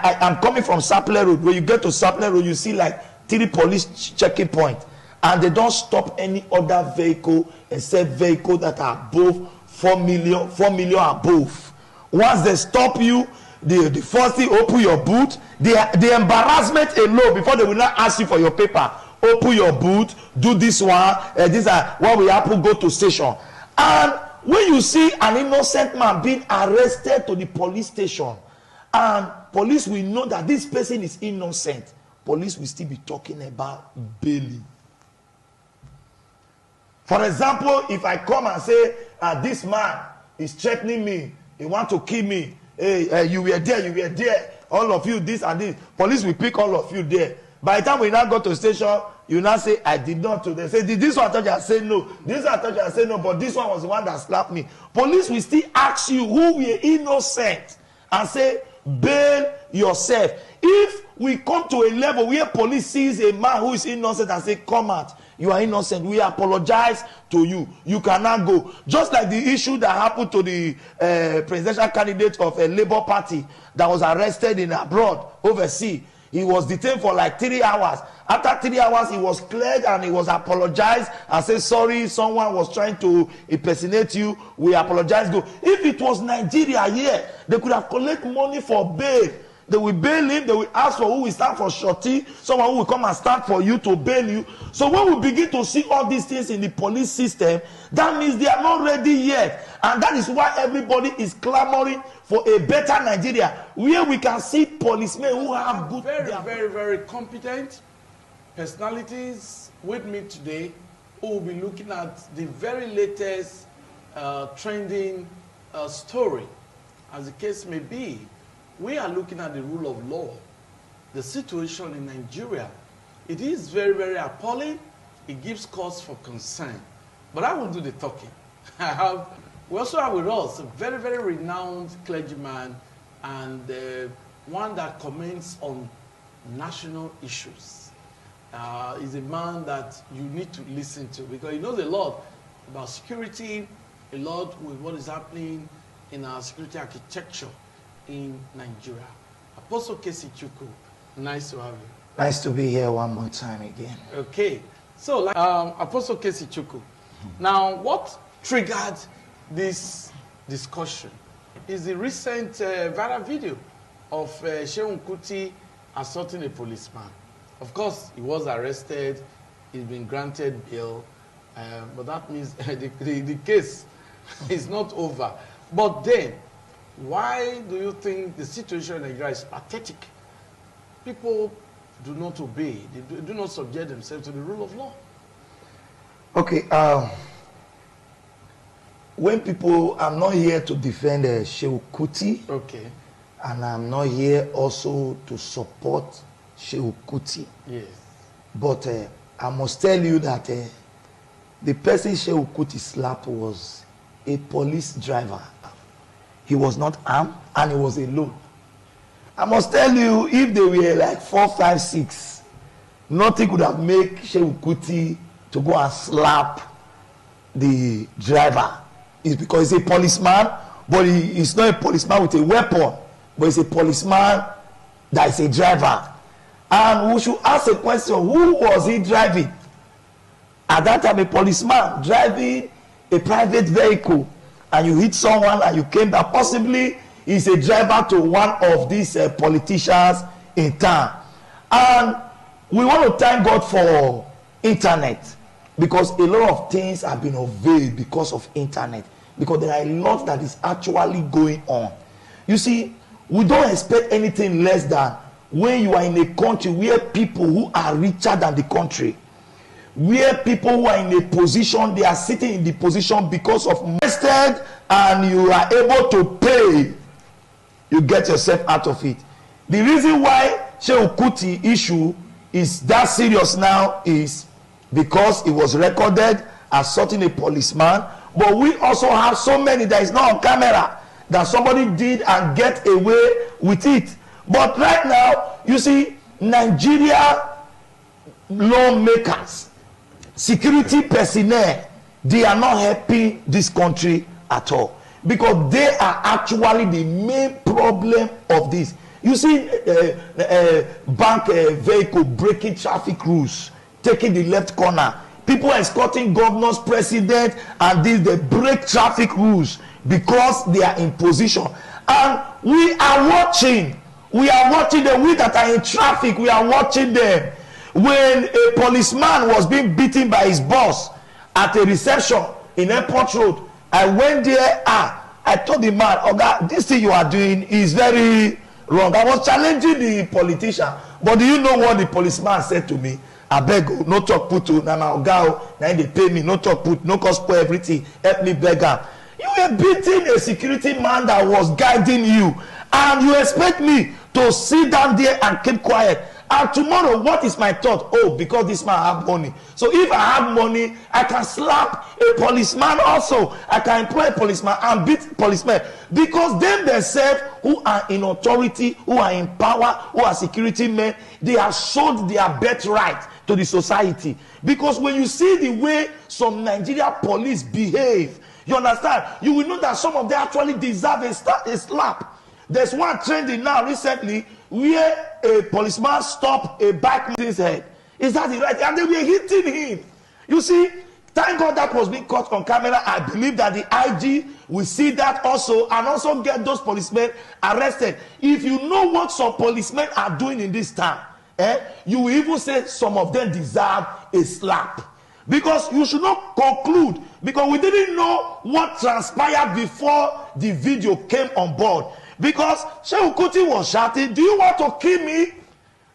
I'm coming from Sapele Road. When you get to Sapele Road, you see like 3 police checking points, and they don't stop any other vehicle except vehicles that are above 4 million above. Once they stop you, the first thing, open your boot. The embarrassment alone, before they will not ask you for your paper, open your boot, do this one, these are what will happen, go to station. And when you see an innocent man being arrested to the police station, and police will know that this person is innocent, police will still be talking about bailing. For example, if I come and say, this man is threatening me, he want to kill me, hey, you were there, all of you, this and this, police will pick all of you there. By the time we now go to station, you now say, I did not. They say, did this one touch you? I say no. This one touch you? I say no, but this one was the one that slapped me. Police will still ask you who were innocent and say, bail yourself. If we come to a level where police sees a man who is innocent and say, come out, you are innocent, we apologize to you, you cannot go. Just like the issue that happened to the presidential candidate of a Labour Party that was arrested in abroad, overseas. He was detained for like 3 hours. After 3 hours, he was cleared and he was apologized and said, sorry, someone was trying to impersonate you. We apologize. Go. If it was Nigeria here, they could have collected money for bail. They will bail him. They will ask for who will stand for shorty. Someone who will come and stand for you to bail you. So when we begin to see all these things in the police system, that means they are not ready yet. And that is why everybody is clamoring for a better Nigeria, where we can see policemen who have good... Very, very competent personalities with me today who will be looking at the very latest trending story. As the case may be, we are looking at the rule of law, the situation in Nigeria. It is very, very appalling. It gives cause for concern. But I will do the talking. We also have with us a very, very renowned clergyman and one that comments on national issues. He's a man that you need to listen to because he knows a lot about security, a lot with what is happening in our security architecture in Nigeria. Apostle KutiNigerian, nice to have you. Nice to be here one more time again. Okay. So, like, Apostle KutiNigerian, now what triggered this discussion is the recent viral video of Seun Kuti assaulting a policeman. Of course, he was arrested, he's been granted bail, but that means the case is not over. But then, why do you think the situation in Nigeria is pathetic? People do not obey, they do not subject themselves to the rule of law. Okay, when people, I'm not here to defend Seun Kuti. Okay. And I'm not here also to support Seun Kuti. Yes. But I must tell you that the person Seun Kuti slapped was a police driver. He was not armed and he was alone. I must tell you, if they were like 4, 5, 6, nothing could have made Seun Kuti to go and slap the driver. It's because he's a policeman, but he's not a policeman with a weapon, but he's a policeman that is a driver. And we should ask a question, who was he driving? At that time, a policeman driving a private vehicle, and you hit someone and you came back, possibly he's a driver to one of these politicians in town. And we want to thank God for internet, because a lot of things have been unveiled because of internet, because there are a lot that is actually going on. You see, we don't expect anything less than when you are in a country where people who are richer than the country, where people who are in a position, they are sitting in the position because of invested, and you are able to pay, you get yourself out of it. The reason why Seun Kuti issue is that serious now is because it was recorded assaulting a policeman, but we also have so many that is not on camera that somebody did and get away with it. But right now, you see, Nigeria lawmakers, security personnel, they are not helping this country at all, because they are actually the main problem of this. You see bank vehicle breaking traffic rules, taking the left corner. People escorting governors, president, and this, they break traffic rules because they are in position. And we are watching. We are watching them. We that are in traffic, we are watching them. When a policeman was being beaten by his boss at a reception in Airport Road, I went there. I told the man, "Oga, this thing you are doing is very wrong." I was challenging the politician, but do you know what the policeman said to me? I beg, no talk put to na oga, now they pay me, no talk put, no cost for everything, help me beg am. You were beating a security man that was guiding you, and you expect me to sit down there and keep quiet. And tomorrow, what is my thought? Oh, because this man have money. So if I have money, I can slap a policeman also. I can employ a policeman and beat policemen. Because them themselves, who are in authority, who are in power, who are security men, they have sold their birthright to the society. Because when you see the way some Nigeria police behave, you understand, you will know that some of them actually deserve a slap. There's one trending now recently where a policeman stopped a bikeman's head. Is that the right? And they were hitting him. You see, thank God that was being caught on camera. I believe that the IG will see that also and also get those policemen arrested. If you know what some policemen are doing in this town, you will even say some of them deserve a slap. Because you should not conclude, because we didn't know what transpired before the video came on board. Because Seun Kuti was shouting, "Do you want to kill me?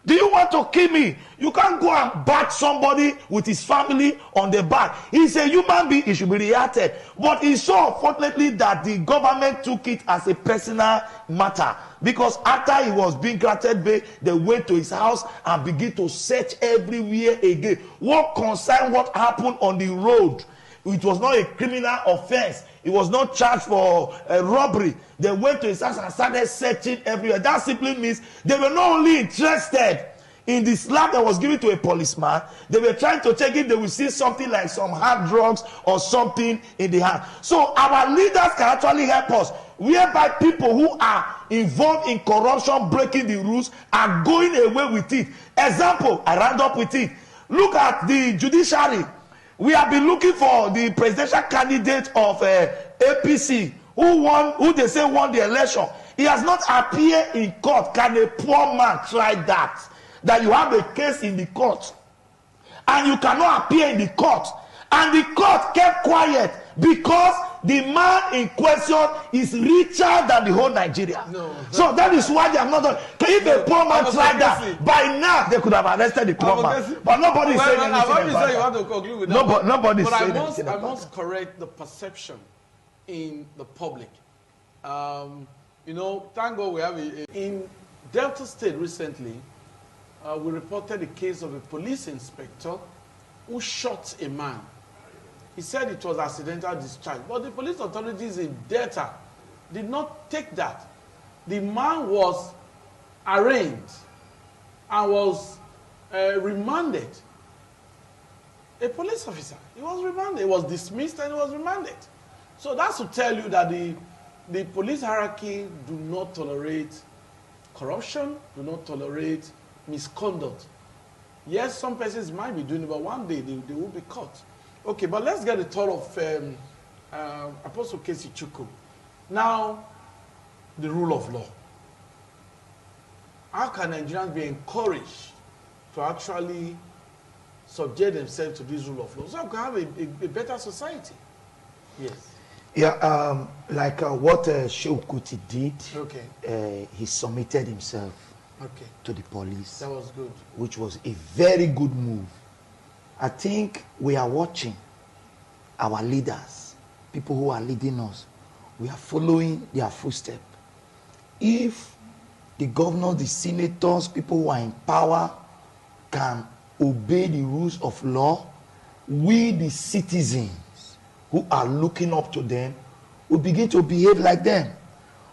Do you want to kill me?" You can't go and bat somebody with his family on the back. He's a human being, he should be reacted. But it's so unfortunately that the government took it as a personal matter. Because after he was being granted bail, they went to his house and began to search everywhere again. What concerned what happened on the road? It was not a criminal offense. He was not charged for robbery. They went to his house and started searching everywhere. That simply means they were not only interested in the slap that was given to a policeman, they were trying to check if they will see something like some hard drugs or something in the hand. So our leaders can actually help us, whereby people who are involved in corruption, breaking the rules, are going away with it. Example, I round up with it. Look at the judiciary. We have been looking for the presidential candidate of APC who they say won the election. He has not appeared in court. Can a poor man try that? That you have a case in the court and you cannot appear in the court, and the court kept quiet because the man in question is richer than the whole Nigeria. No. So that is why they have not done. If a poor man tried that, by now they could have arrested the poor man. But nobody is saying anything about you want to conclude with that. Nobody is saying anything about that. I must correct the perception in the public. You know, thank God we have in Delta State recently. We reported a case of a police inspector who shot a man. He said it was accidental discharge, but the police authorities in Delta did not take that. The man was arraigned and was remanded. A police officer, he was remanded. He was dismissed and he was remanded. So that's to tell you that the police hierarchy do not tolerate corruption, do not tolerate misconduct. Yes, some persons might be doing it, but one day they will be caught. Okay, but let's get the thought of Apostle Casey Chukwu. Now, the rule of law. How can Nigerians be encouraged to actually subject themselves to this rule of law so we can have a better society? Yes. Yeah, like what Seun Kuti did, okay. He submitted himself to the police. That was good. Which was a very good move. I think we are watching our leaders, people who are leading us. We are following their footsteps. If the governors, the senators, people who are in power can obey the rules of law, we, the citizens who are looking up to them, will begin to behave like them.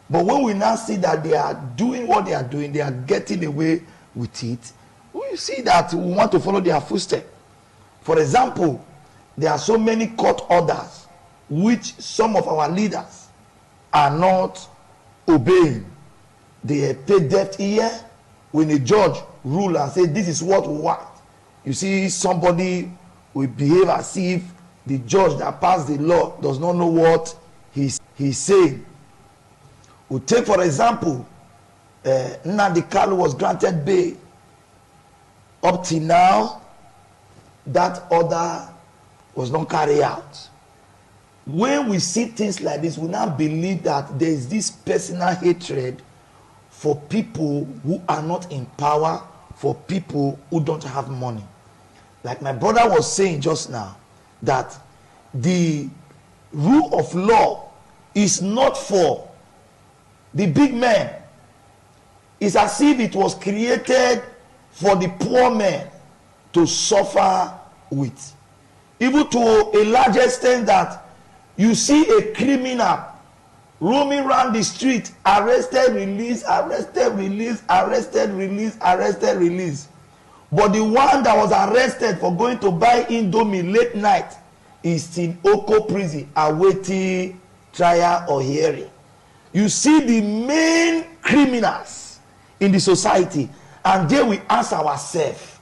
But when we now see that they are doing what they are doing, they are getting away with it, we see that we want to follow their footsteps. For example, there are so many court orders which some of our leaders are not obeying. they pay deaf ear when a judge rule and say this is what we want. You see somebody will behave as if the judge that passed the law does not know what he's saying. We take for example, Nnamdi Kanu was granted bail. Up till now, that order was not carried out. When we see things like this, we now believe that there is this personal hatred for people who are not in power, for people who don't have money. Like my brother was saying just now, that the rule of law is not for the big men. It's as if it was created for the poor men to suffer with. Even to a large extent that you see a criminal roaming around the street, arrested, release, arrested, release, arrested, release, arrested, release. But the one that was arrested for going to buy Indomie late night is in Oko prison awaiting trial or hearing. You see the main criminals in the society, and there we ask ourselves,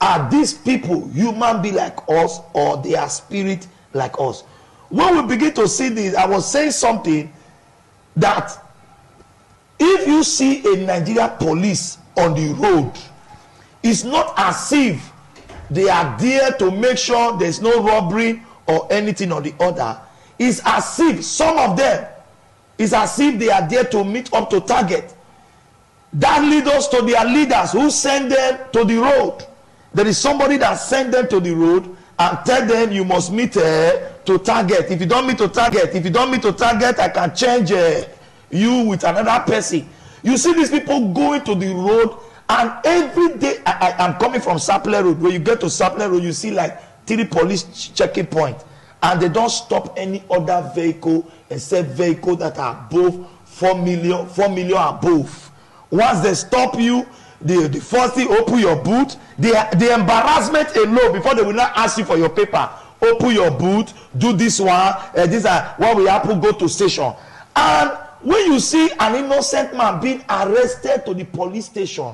are these people human beings like us, or they are spirit like us? When we begin to see this, I was saying something that if you see a Nigeria police on the road, it's not as if they are there to make sure there's no robbery or anything or the other. It's as if some of them, it's as if they are there to meet up to target. That leads us to their leaders who send them to the road. There is somebody that sent them to the road and tell them you must meet to target. If you don't meet to target, I can change you with another person. You see these people going to the road, and every day I'm coming from Sapele Road. When you get to Sapele Road, you see like 3 police checking points, and they don't stop any other vehicle except vehicles that are above 4 million above. Once they stop you, the first thing, open your boot. The embarrassment alone, before they will not ask you for your paper, open your boot, do this one, these are what we have to go to station. And when you see an innocent man being arrested to the police station,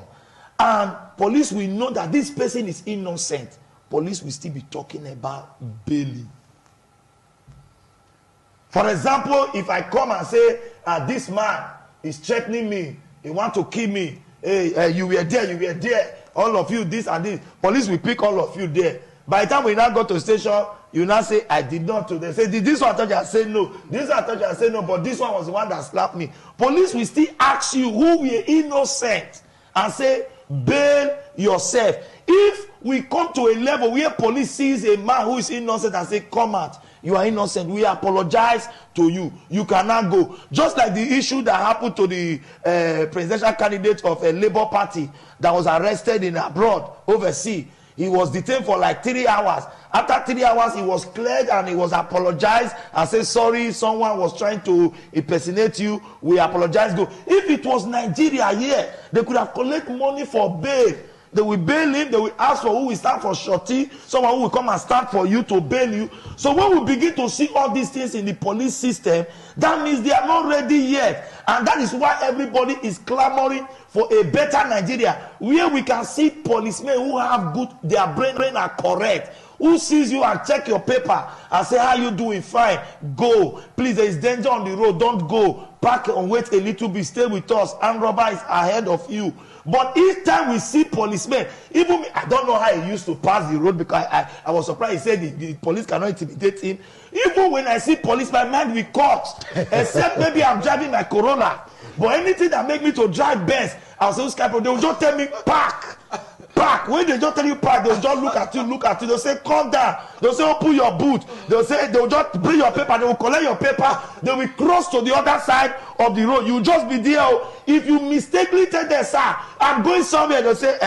and police will know that this person is innocent, police will still be talking about bailing. For example, if I come and say, this man is threatening me, he want to kill me, hey, you were there, all of you, this and this, police will pick all of you there. By the time we now go to station, you now say, I did not. They say, did this one touch you? I say no. This one touch you? I say no, but this one was the one that slapped me. Police will still ask you who were innocent and say, bail yourself. If we come to a level where police sees a man who is innocent and say, come out, you are innocent, we apologize to you, you cannot go. Just like the issue that happened to the presidential candidate of a Labour Party that was arrested in abroad, overseas. He was detained for like 3 hours. After 3 hours, he was cleared and he was apologized and said, sorry, someone was trying to impersonate you. We apologize. Go. If it was Nigeria here, they could have collected money for bail. They will bail him. They will ask for who will stand for shorty. Someone who will come and stand for you to bail you. So when we begin to see all these things in the police system, that means they are not ready yet. And that is why everybody is clamoring for a better Nigeria, where we can see policemen who have good, their brain are correct, who sees you and check your paper and say, how you doing? Fine, go. Please, there is danger on the road, don't go. Park and wait a little bit, stay with us. Armed robber is ahead of you. But each time we see policemen, even me, I don't know how he used to pass the road, because I was surprised. He said the police cannot intimidate him. Even when I see police, my mind will cut. Except maybe I'm driving my Corona. But anything that make me to drive Benz, I'll say, Skype, they will just tell me, park. Park. When they just tell you park, they'll just look at you. They'll say, calm down. They'll say, open your boot. They'll just bring your paper. They will collect your paper. They will cross to the other side of the road. You'll just be there. If you mistakenly tell them, sir, I'm going somewhere, they'll say,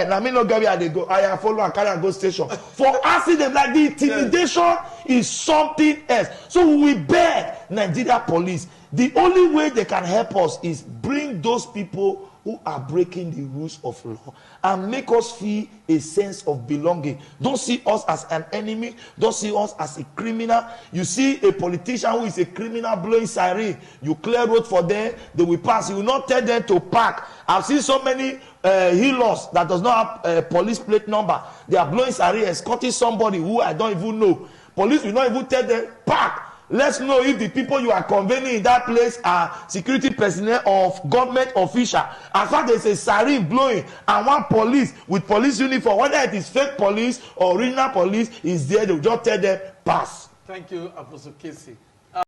now me no get where they go. I follow and carry and go station. For asking them, like, the intimidation is something else. So we beg Nigeria police. The only way they can help us is bring those people who are breaking the rules of law and make us feel a sense of belonging. Don't see us as an enemy. Don't see us as a criminal. You see a politician who is a criminal blowing siren, you clear road for them, they will pass. You will not tell them to park. I've seen so many healers that does not have a police plate number. They are blowing siren, escorting somebody who I don't even know. Police will not even tell them park. Let's know if the people you are conveying in that place are security personnel of government official. As far as there's a siren blowing and one police with police uniform, whether it is fake police or original police is there, they will just tell them pass. Thank you, Apostle Casey.